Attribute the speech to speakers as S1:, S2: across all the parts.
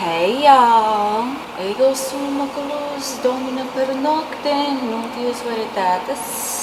S1: Hey y'all, ego suma luz domina per noctem, notius veritatis.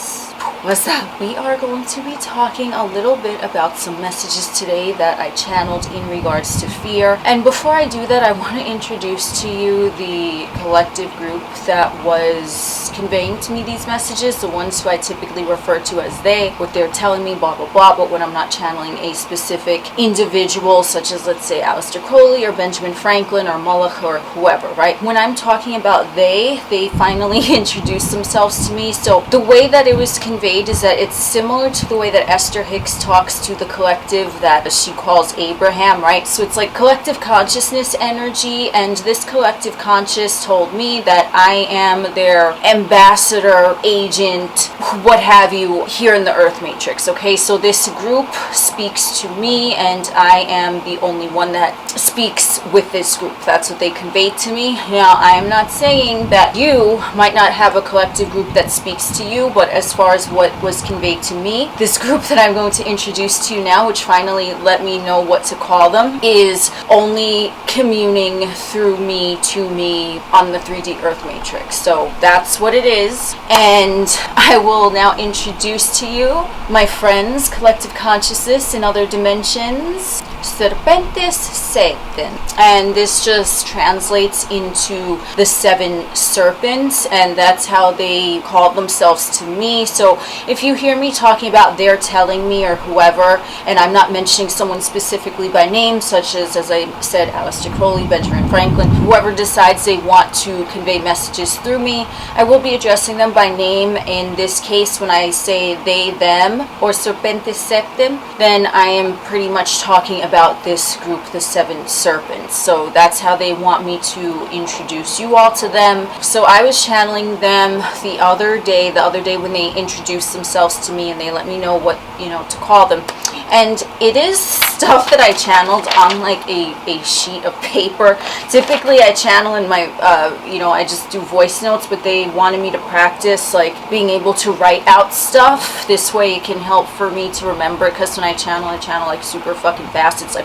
S1: What's up? We are going to be talking a little bit about some messages today that I channeled in regards to fear. And before I do that, I want to introduce to you the collective group that was conveying to me these messages, the ones who I typically refer to as they, what they're telling me, blah, blah, blah, but when I'm not channeling a specific individual, such as, let's say, Aleister Crowley or Benjamin Franklin or Moloch or whoever, right? When I'm talking about they finally introduced themselves to me. So the way that it was conveyed is that it's similar to the way that Esther Hicks talks to the collective that she calls Abraham, right? So it's like collective consciousness energy, and this collective conscious told me that I am their ambassador, agent, what have you, here in the Earth Matrix, okay? So this group speaks to me, and I am the only one that speaks with this group. That's what they conveyed to me. Now, I am not saying that you might not have a collective group that speaks to you, but as far as what was conveyed to me, this group that I'm going to introduce to you now, which finally let me know what to call them, is only communing through me to me on the 3D Earth Matrix. So that's what it is, and I will now introduce to you my friends, collective consciousness in other dimensions, Serpentes Seten, and this just translates into the 7 serpents, and that's how they call themselves to me. So if you hear me talking about they're telling me or whoever, and I'm not mentioning someone specifically by name, such as I said, Aleister Crowley, Benjamin Franklin, whoever decides they want to convey messages through me, I will be addressing them by name. In this case, when I say they, them, or Serpentes Septem, then I am pretty much talking about this group, the 7 serpents. So that's how they want me to introduce you all to them. So I was channeling them the other day when they introduced themselves to me, and they let me know what, to call them. And it is stuff that I channeled on like a sheet of paper. Typically I channel in my, I just do voice notes, but they wanted me to practice like being able to write out stuff. This way it can help for me to remember, because when I channel like super fucking fast. It's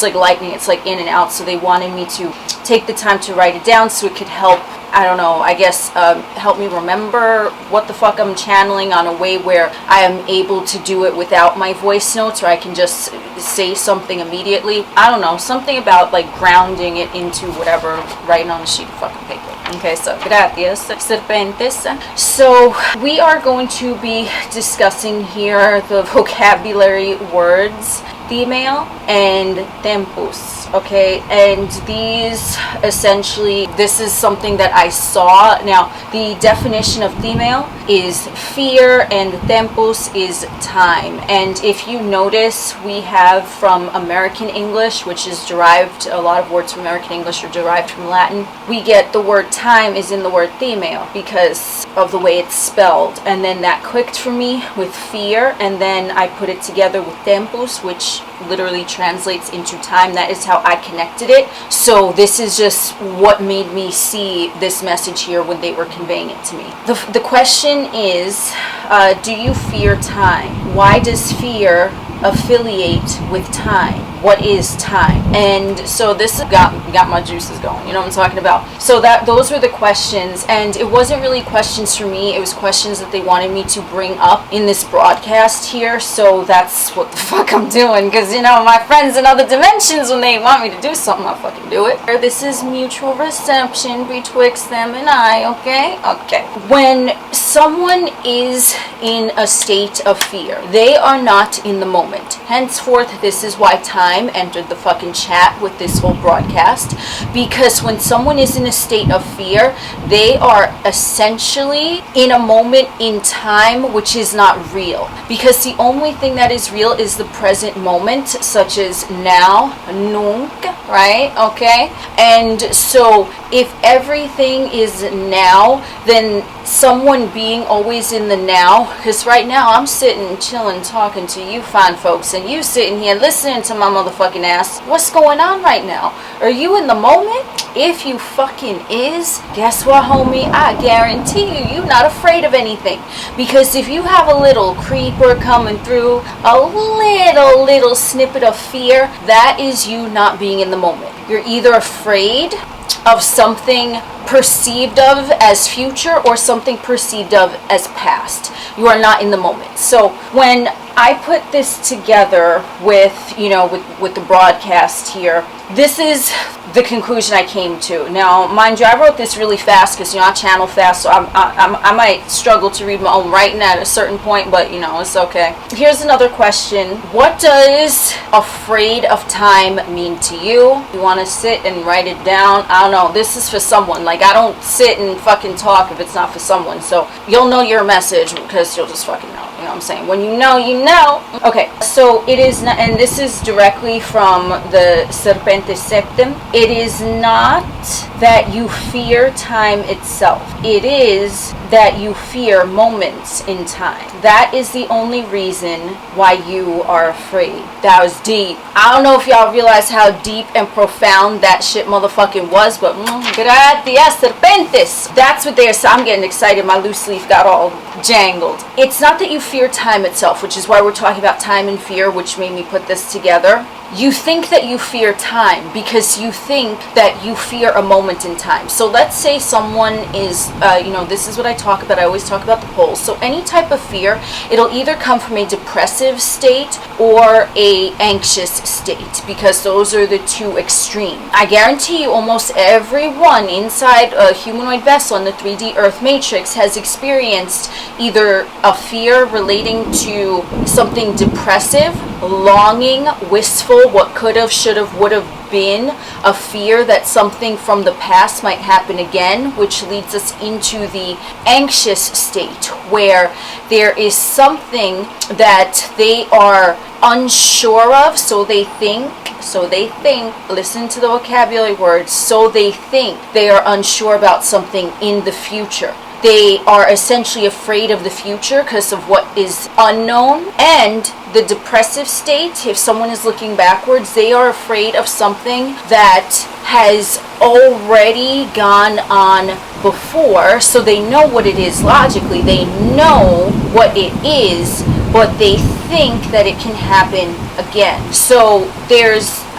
S1: like lightning. It's like in and out. So they wanted me to take the time to write it down so it could help, I don't know, I guess help me remember what the fuck I'm channeling on a way where I am able to do it without my voice notes, or I can just say something immediately. I don't know, something about like grounding it into whatever, writing on a sheet of fucking paper. Okay, so gracias, serpentes. So we are going to be discussing here the vocabulary words female and tempus, okay? And these essentially, this is something that I saw. Now, the definition of female is fear, and tempus is time. And if you notice, we have from American English, which is derived, a lot of words from American English are derived from Latin, we get the word time is in the word female because of the way it's spelled. And then that clicked for me with fear, and then I put it together with tempus, which literally translates into time. That is how I connected it. So this is just what made me see this message here when they were conveying it to me. The question is, do you fear time? Why does fear affiliate with time? What is time? And so this got my juices going, you know what I'm talking about? So those were the questions, and it wasn't really questions for me, it was questions that they wanted me to bring up in this broadcast here. So that's what the fuck I'm doing, because my friends in other dimensions, when they want me to do something, I'll fucking do it. This is mutual reception betwixt them and I, okay? Okay. When someone is in a state of fear, they are not in the moment. Henceforth, this is why time entered the fucking chat with this whole broadcast, because when someone is in a state of fear, they are essentially in a moment in time which is not real, because the only thing that is real is the present moment, such as now, nunc, right? Okay? And so if everything is now, then someone being always in the now, because right now I'm sitting chilling talking to you fine folks, and you sitting here listening to my motherfucking ass. What's going on right now? Are you in the moment? If you fucking is, guess what, homie? I guarantee you're not afraid of anything, because if you have a little creeper coming through, a little snippet of fear, that is you not being in the moment. You're either afraid of something perceived of as future or something perceived of as past. You are not in the moment. So when I put this together with, with the broadcast here, this is the conclusion I came to. Now, mind you, I wrote this really fast because, I channel fast, so I might struggle to read my own writing at a certain point, but, it's okay. Here's another question. What does afraid of time mean to you? You want to sit and write it down? I don't know. This is for someone. Like, I don't sit and fucking talk if it's not for someone. So you'll know your message because you'll just fucking know. You know what I'm saying? When you know, you know. Okay, so it is not, and this is directly from the Serpente Septem. It is not that you fear time itself. It is that you fear moments in time. That is the only reason why you are afraid. That was deep. I don't know if y'all realize how deep and profound that shit motherfucking was, but gracias serpentes. That's what they're saying. I'm getting excited. My loose leaf got all jangled. It's not that you fear time itself, which is why we're talking about time and fear, which made me put this together. You think that you fear time because you think that you fear a moment in time. So let's say someone is, this is what I talk about. I always talk about the poles. So any type of fear, it'll either come from a depressive state or a anxious state, because those are the two extremes. I guarantee you almost everyone inside a humanoid vessel in the 3D Earth Matrix has experienced either a fear relating to something depressive, longing, wistful, what could have, should have, would have been, a fear that something from the past might happen again, which leads us into the anxious state where there is something that they are unsure of, so they think, listen to the vocabulary words, so they think they are unsure about something in the future. They are essentially afraid of the future because of what is unknown. And the depressive state, if someone is looking backwards, they are afraid of something that has already gone on before. So they know what it is logically. They know what it is, but they think that it can happen again. So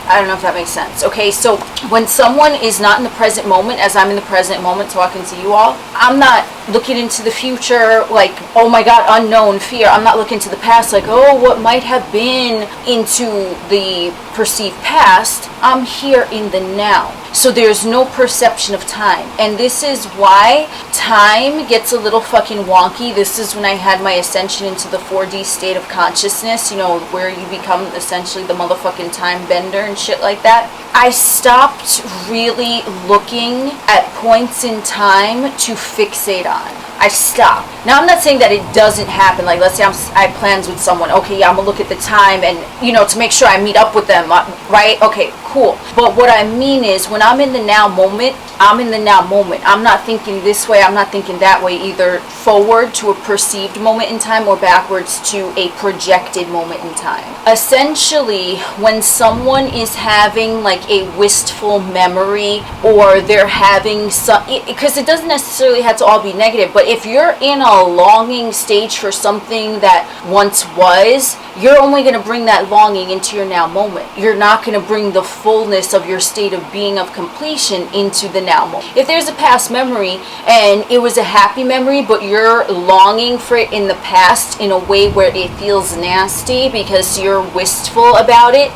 S1: I don't know if that makes sense. Okay, so when someone is not in the present moment, as I'm in the present moment talking to you all, I'm not looking into the future like, oh my God, unknown fear. I'm not looking to the past like, oh, what might have been, into the perceived past. I'm here in the now. So there's no perception of time. And this is why time gets a little fucking wonky. This is when I had my ascension into the 4D state of consciousness, where you become essentially the motherfucking time bender and shit like that. I stopped really looking at points in time to fixate on. I stopped. Now, I'm not saying that it doesn't happen. Like, let's say I have plans with someone. Okay, yeah, I'm going to look at the time and, to make sure I meet up with them, right? Okay, cool. But what I mean is, when I'm in the now moment, I'm in the now moment. I'm not thinking this way. I'm not thinking that way, either forward to a perceived moment in time or backwards to a projected moment in time. Essentially, when someone is having like a wistful memory, or they're having some, because it doesn't necessarily have to all be negative, but if you're in a longing stage for something that once was, you're only going to bring that longing into your now moment. You're not going to bring the fullness of your state of being, of completion, into the now moment. If there's a past memory and it was a happy memory, but you're longing for it in the past in a way where it feels nasty because you're wistful about it,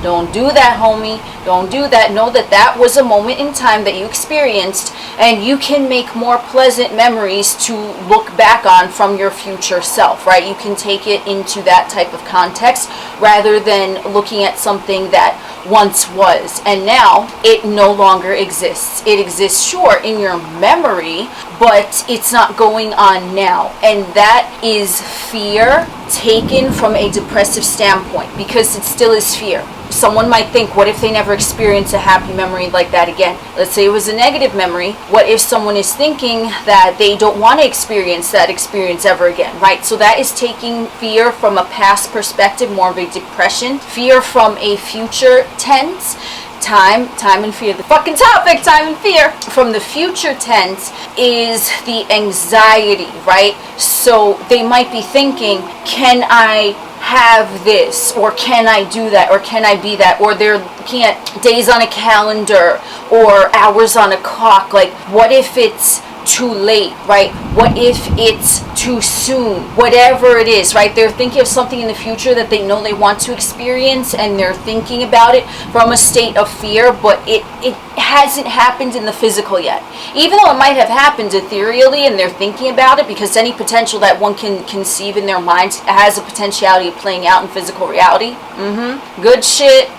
S1: don't do that, homie. Don't do that. Know that that was a moment in time that you experienced, and you can make more pleasant memories to look back on from your future self, right? You can take it into that type of context rather than looking at something that once was and now it no longer exists. It exists, sure, in your memory, but it's not going on now. And that is fear taken from a depressive standpoint, because it still is fear. Someone might think, what if they never experience a happy memory like that again? Let's say it was a negative memory. What if someone is thinking that they don't want to experience that experience ever again, right? So that is taking fear from a past perspective, more of a depression. Fear from a future tense. Time and fear. The fucking topic, time and fear. From the future tense is the anxiety, right? So they might be thinking, can I have this, or can I do that, or can I be that, or they're looking at days on a calendar or hours on a clock. Like, what if it's too late, right? What if it's too soon? Whatever it is, right? They're thinking of something in the future that they know they want to experience, and they're thinking about it from a state of fear, but it hasn't happened in the physical yet. Even though it might have happened ethereally, and they're thinking about it, because any potential that one can conceive in their minds has a potentiality of playing out in physical reality. Good shit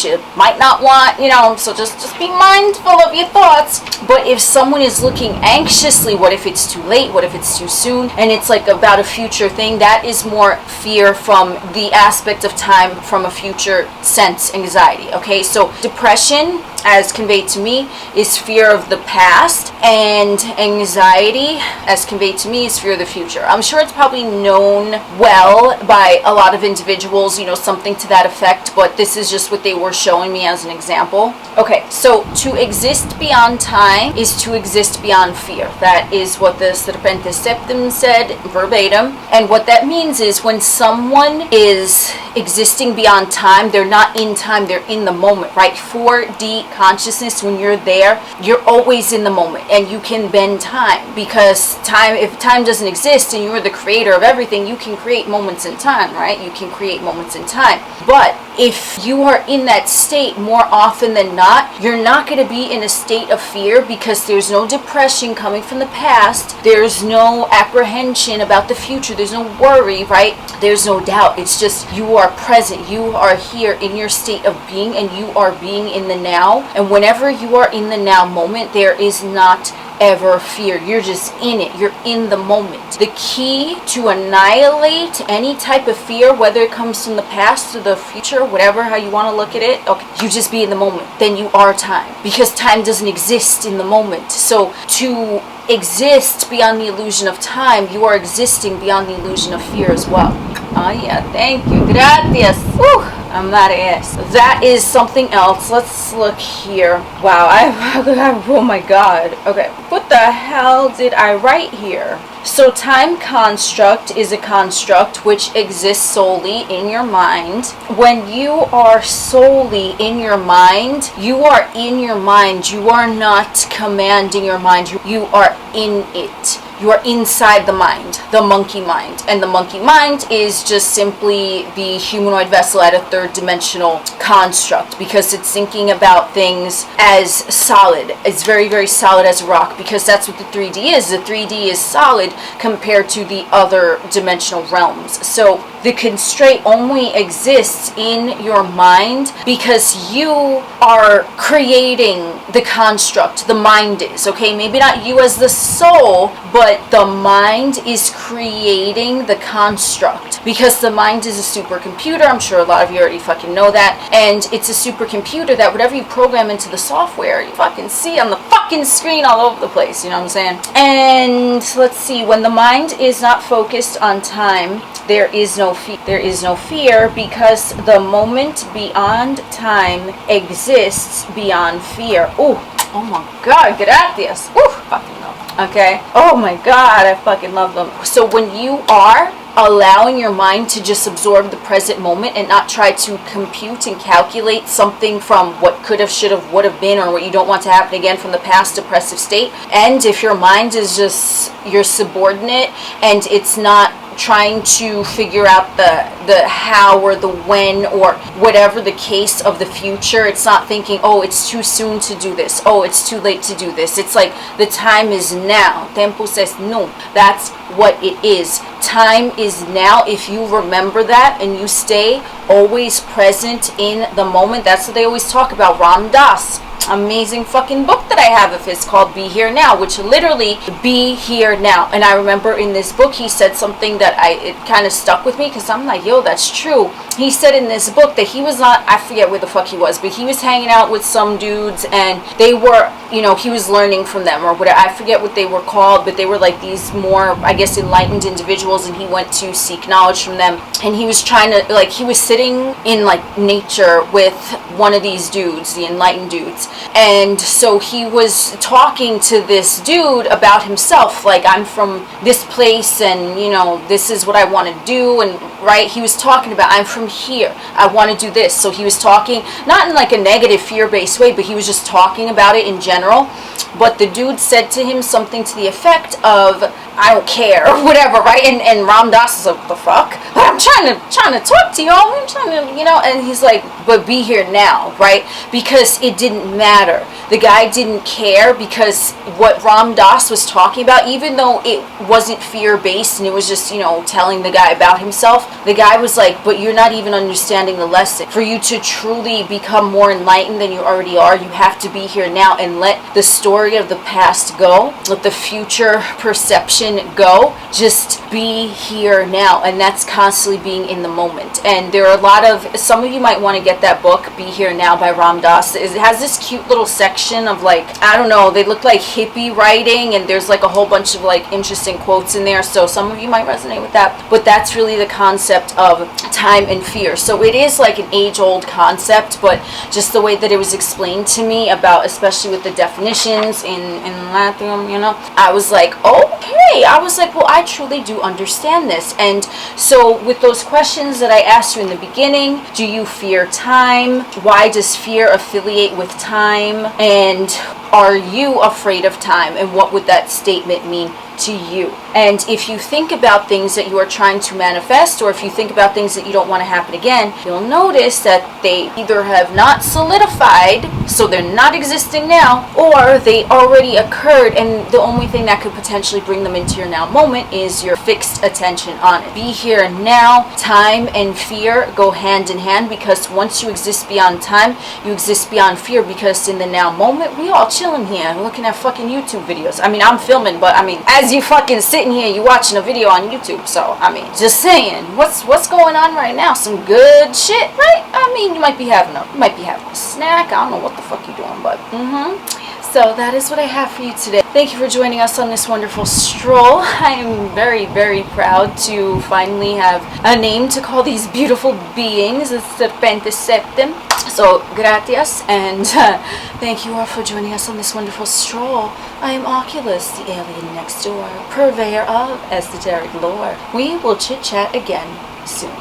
S1: you might not want, so just be mindful of your thoughts. But if someone is looking anxiously, what if it's too late, what if it's too soon, and it's like about a future thing, that is more fear from the aspect of time, from a future sense, anxiety. Okay, so depression, as conveyed to me, is fear of the past, and anxiety, as conveyed to me, is fear of the future. I'm sure it's probably known well by a lot of individuals, something to that effect, but this is just what they were showing me as an example. Okay, so to exist beyond time is to exist beyond fear. That is what the Serpente Septim said verbatim. And what that means is when someone is existing beyond time, they're not in time, they're in the moment, right? 4D consciousness, when you're there, you're always in the moment, and you can bend time, because time, if time doesn't exist and you're the creator of everything, you can create moments in time, right? You can create moments in time. But if you are in that state more often than not, you're not going to be in a state of fear, because there's no depression coming from the past, there's no apprehension about the future, there's no worry, right? There's no doubt. It's just you are present, you are here in your state of being, and you are being in the now. And whenever you are in the now moment, there is not ever fear. You're just in it. You're in the moment. The key to annihilate any type of fear, whether it comes from the past or the future, whatever, how you want to look at it, okay, you just be in the moment. Then you are time, because time doesn't exist in the moment. So to exist beyond the illusion of time, you are existing beyond the illusion of fear as well. Oh yeah, thank you. Gracias. Whew, I'm not ass. That is something else. Let's look here. Wow, oh my god. Okay, what the hell did I write here? So time construct is a construct which exists solely in your mind. When you are solely in your mind, you are in your mind. You are not commanding your mind. You are in it. You are inside the mind, the monkey mind. And the monkey mind is just simply the humanoid vessel at a third dimensional construct, because it's thinking about things as solid. It's very, very solid as a rock, because that's what the 3D is. The 3D is solid compared to the other dimensional realms. So the constraint only exists in your mind, because you are creating the construct. The mind is, okay? Maybe not you as the soul, but the mind is creating the construct, because the mind is a supercomputer. I'm sure a lot of you already fucking know that. And it's a supercomputer that whatever you program into the software, you fucking see on the fucking screen all over the place. You know what I'm saying? And let's see, when the mind is not focused on time, there is no fear. There is no fear, because the moment beyond time exists beyond fear. Oh my god, gracias. Fucking love them. Okay? Oh my god, I fucking love them. So when you are allowing your mind to just absorb the present moment and not try to compute and calculate something from what could have, should have, would have been, or what you don't want to happen again from the past depressive state, and if your mind is just your subordinate and it's not trying to figure out the how or the when or whatever the case of the future, it's not thinking, oh, it's too soon to do this, oh, it's too late to do this. It's like the time is now. Tempo says no. That's what it is. Time is now. If you remember that and you stay always present in the moment, that's what they always talk about. Ram Dass, amazing fucking book that I have of his called Be Here Now, which literally be here now. And I remember in this book he said something that it kind of stuck with me, because I'm like, yo, that's true. He said in this book that he was not, I forget where the fuck he was, but he was hanging out with some dudes, and they were you know, he was learning from them or whatever. I forget what they were called, but they were like these more, I guess, enlightened individuals, and he went to seek knowledge from them. And he was trying to, like, he was sitting in like nature with one of these dudes, the enlightened dudes, and so he was talking to this dude about himself, like, I'm from this place, and you know, this is what I want to do, and right, he was talking about, I'm from here, I want to do this. So he was talking not in like a negative fear-based way, but he was just talking about it in general. But the dude said to him something to the effect of, I don't care, or whatever, right? And Ram Dass is like, what the fuck? But I'm trying to talk to y'all. I'm trying to, you know, and he's like, but be here now, right? Because it didn't matter. The guy didn't care, because what Ram Dass was talking about, even though it wasn't fear-based and it was just, you know, telling the guy about himself, the guy was like, but you're not even understanding the lesson. For you to truly become more enlightened than you already are, you have to be here now and let the story of the past go, let the future perception go. Just be here now, and that's constantly being in the moment. And there are a lot of, some of you might want to get that book, Be Here Now by Ram Dass. It has this cute little section of like, I don't know, they look like hippie writing, and there's like a whole bunch of like interesting quotes in there, so some of you might resonate with that. But that's really the concept of time and fear. So it is like an age-old concept, but just the way that it was explained to me about, especially with the definitions in Latin, you know, I was like, okay. I was like, well, I truly do understand this. And so with those questions that I asked you in the beginning, do you fear time? Why does fear affiliate with time? And are you afraid of time? And what would that statement mean to you? And if you think about things that you are trying to manifest, or if you think about things that you don't want to happen again, you'll notice that they either have not solidified, so they're not existing now, or they already occurred, and the only thing that could potentially bring them into your now moment is your fixed attention on it. Be here now. Time and fear go hand in hand, because once you exist beyond time, you exist beyond fear, because in the now moment, we all chilling here looking at fucking YouTube videos. I mean, I'm filming, but I mean, as you fucking sitting here, you watching a video on YouTube. So I mean, just saying, what's going on right now? Some good shit, right? I mean, you might be having a snack. I don't know what the fuck you're doing, but So that is what I have for you today. Thank you for joining us on this wonderful stroll. I am very, very proud to finally have a name to call these beautiful beings. It's Serpente Septem. So, gratias, and thank you all for joining us on this wonderful stroll. I am Oculus, the alien next door, purveyor of esoteric lore. We will chit-chat again soon.